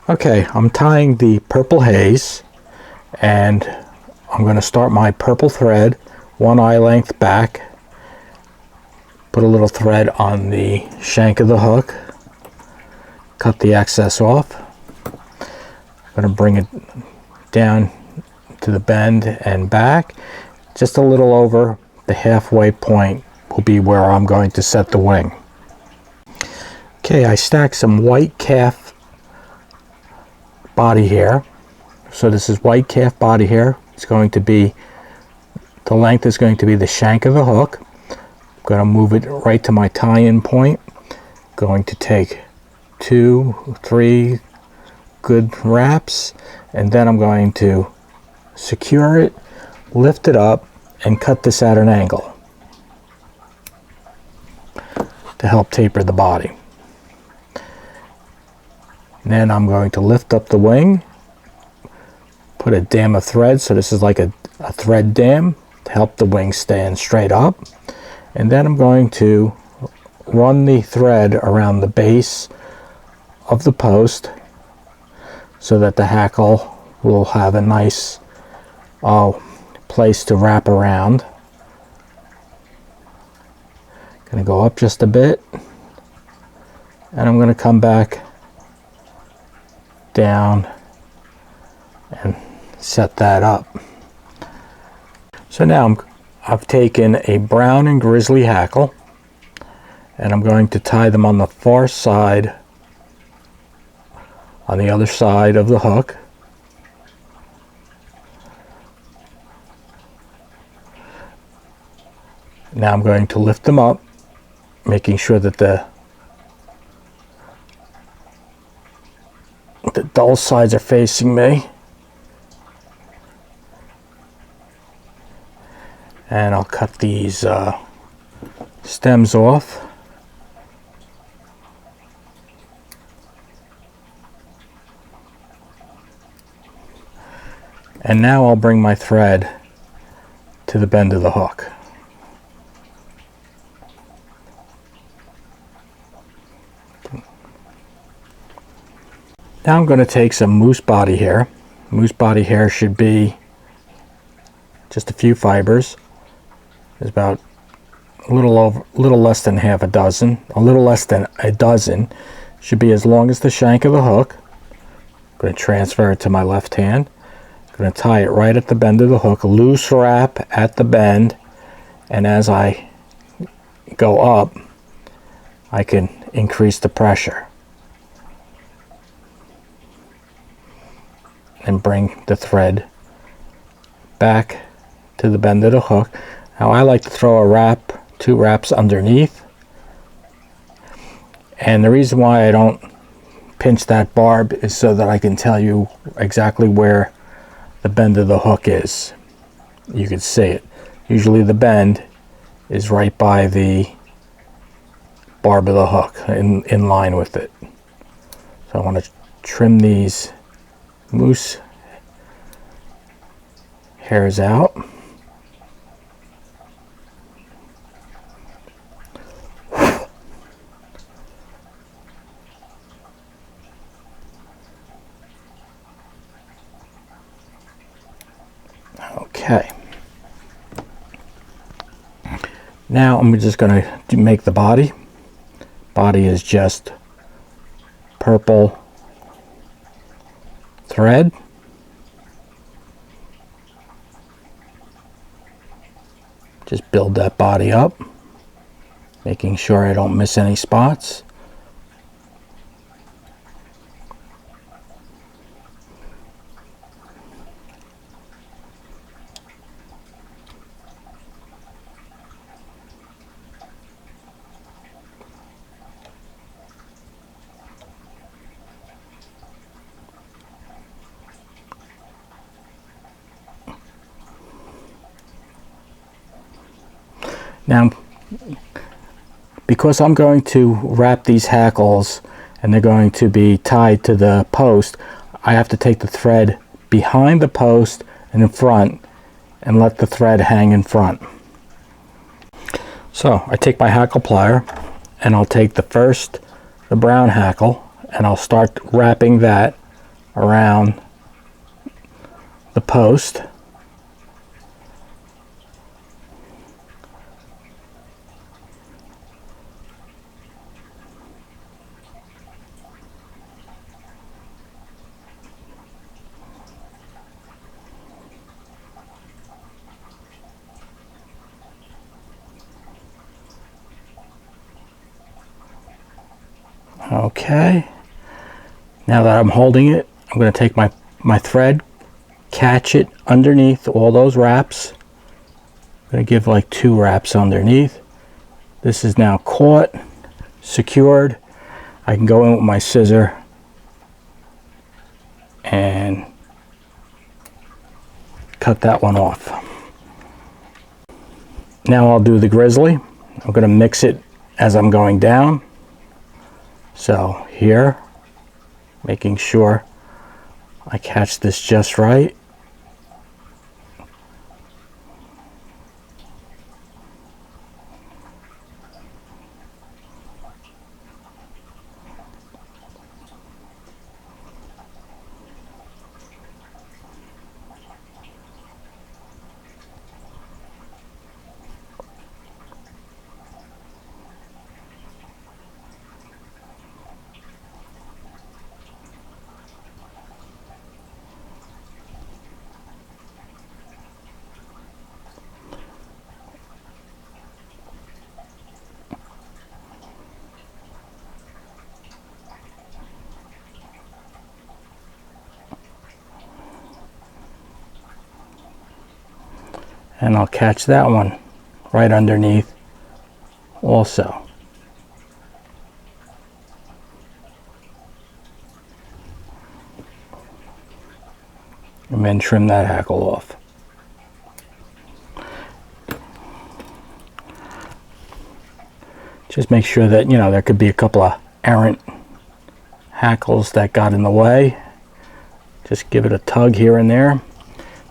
Okay, I'm tying the Purple Haze, and I'm going to start my purple thread 1 eye length back, put a little thread on the shank of the hook, cut the excess off. I'm going to bring it down to the bend and back. Just a little over the halfway point will be where I'm going to set the wing. Okay, I stacked some white calf body hair. So this is white calf body hair. It's going to be, the length is going to be the shank of the hook. I'm going to move it right to my tie-in point. Going to take 2, 3 good wraps, and then I'm going to secure it, lift it up, and cut this at an angle to help taper the body. And then I'm going to lift up the wing, put a dam of thread, so this is like a thread dam to help the wing stand straight up. And then I'm going to run the thread around the base of the post so that the hackle will have a nice place to wrap around. Going to go up just a bit, and I'm going to come back down and set that up. So now I've taken a brown and grizzly hackle, and I'm going to tie them on the far side, on the other side of the hook. Now I'm going to lift them up, making sure that the dull sides are facing me. And I'll cut these stems off. And now I'll bring my thread to the bend of the hook. Now I'm going to take some moose body hair. Moose body hair should be just a few fibers. There's about a little less than half a dozen. A little less than a dozen. Should be as long as the shank of the hook. I'm going to transfer it to my left hand. I'm going to tie it right at the bend of the hook. Loose wrap at the bend, and as I go up, I can increase the pressure and bring the thread back to the bend of the hook. Now I like to throw a wrap, 2 wraps underneath, and the reason why I don't pinch that barb is so that I can tell you exactly where the bend of the hook is. You can see it. Usually the bend is right by the barb of the hook, in line with it. So I want to trim these moose hairs out. Okay. Now I'm just going to make the body. Body is just purple thread. Just build that body up, making sure I don't miss any spots. Now, because I'm going to wrap these hackles and they're going to be tied to the post, I have to take the thread behind the post and in front and let the thread hang in front. So I take my hackle plier and I'll take the brown hackle, and I'll start wrapping that around the post. Okay, now that I'm holding it, I'm going to take my thread, catch it underneath all those wraps. I'm going to give like 2 wraps underneath. This is now caught, secured. I can go in with my scissor and cut that one off. Now I'll do the Grizzly. I'm going to mix it as I'm going down. So here, making sure I catch this just right. And I'll catch that one right underneath also. And then trim that hackle off. Just make sure that, you know, there could be a couple of errant hackles that got in the way. Just give it a tug here and there.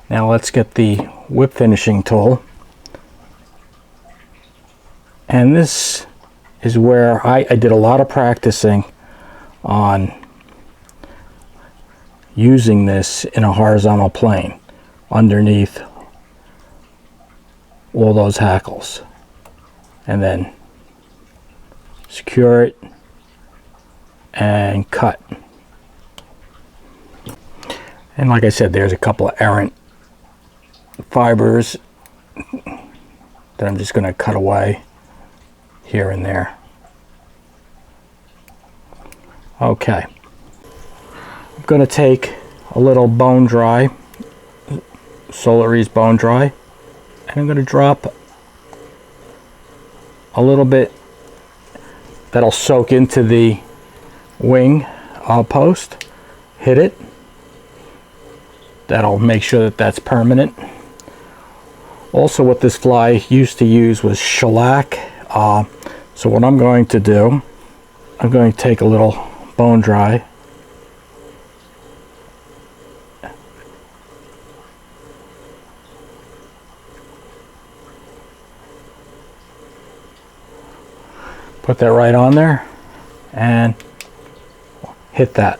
Now let's get the whip finishing tool. And this is where I did a lot of practicing on using this in a horizontal plane underneath all those hackles, and then secure it and cut. And like I said, there's a couple of errant fibers that I'm just going to cut away here and there. Okay, I'm going to take a little bone dry, Solaris bone dry, and I'm going to drop a little bit that'll soak into the wing post. Hit it. That'll make sure that that's permanent. Also, what this fly used to use was shellac. So what I'm going to do, I'm going to take a little bone dry, put that right on there and hit that.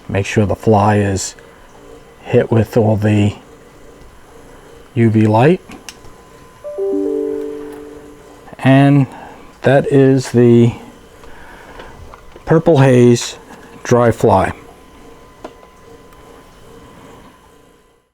Make sure the fly is hit with all the UV light. And that is the Purple Haze dry fly.